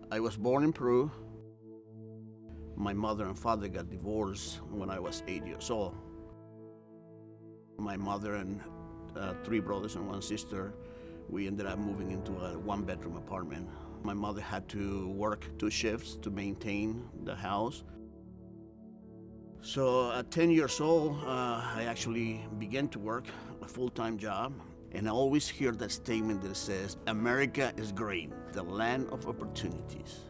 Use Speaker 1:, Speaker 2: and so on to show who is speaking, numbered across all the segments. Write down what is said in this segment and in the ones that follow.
Speaker 1: I was born in Peru. My mother and father got divorced when I was 8 years old. My mother and three brothers and one sister, we ended up moving into a one-bedroom apartment. My mother had to work 2 shifts to maintain the house. So at 10 years old, I actually began to work a full-time job. And I always hear that statement that says, America is great, the land of opportunities.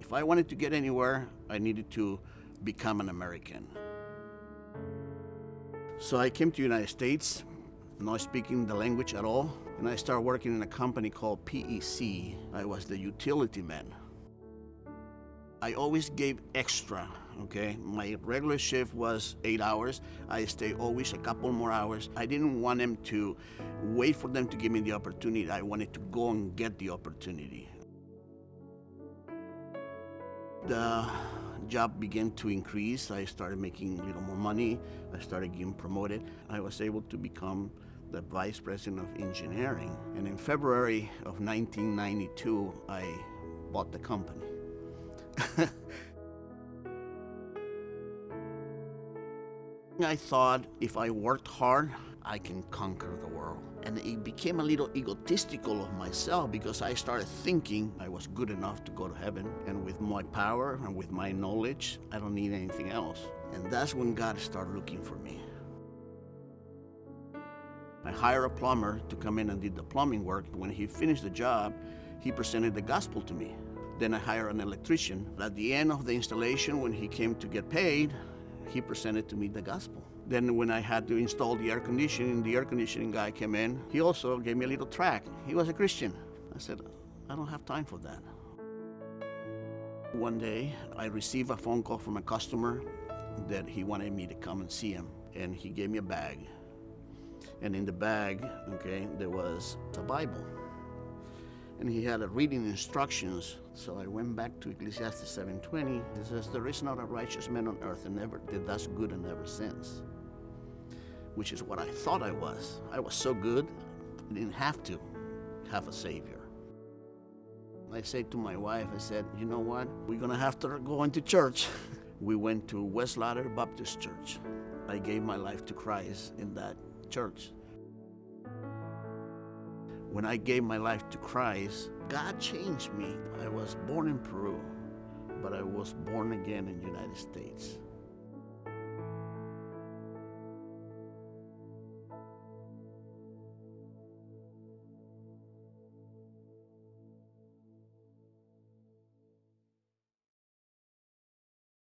Speaker 1: If I wanted to get anywhere, I needed to become an American. So I came to the United States, not speaking the language at all, and I started working in a company called PEC. I was the utility man. I always gave extra, okay? My regular shift was 8 hours. I stayed always a couple more hours. I didn't want them to wait for them to give me the opportunity. I wanted to go and get the opportunity. The job began to increase. I started making a little more money. I started getting promoted. I was able to become the vice president of engineering. And in February of 1992, I bought the company. I thought if I worked hard, I can conquer the world. And it became a little egotistical of myself because I started thinking I was good enough to go to heaven. And with my power and with my knowledge, I don't need anything else. And that's when God started looking for me. I hired a plumber to come in and did the plumbing work. When he finished the job, he presented the gospel to me. Then I hired an electrician. At the end of the installation, when he came to get paid, he presented to me the gospel. Then when I had to install the air conditioning guy came in. He also gave me a little tract. He was a Christian. I said, I don't have time for that. One day, I received a phone call from a customer that he wanted me to come and see him. And he gave me a bag. And in the bag, okay, there was a Bible. And he had a reading instructions. So I went back to Ecclesiastes 7:20. It says, there is not a righteous man on earth and never that does good and never sins. Which is what I thought I was. I was so good, I didn't have to have a savior. I said to my wife, I said, you know what? We're gonna have to go into church. We went to West Ladder Baptist Church. I gave my life to Christ in that church. When I gave my life to Christ, God changed me. I was born in Peru, but I was born again in the United States.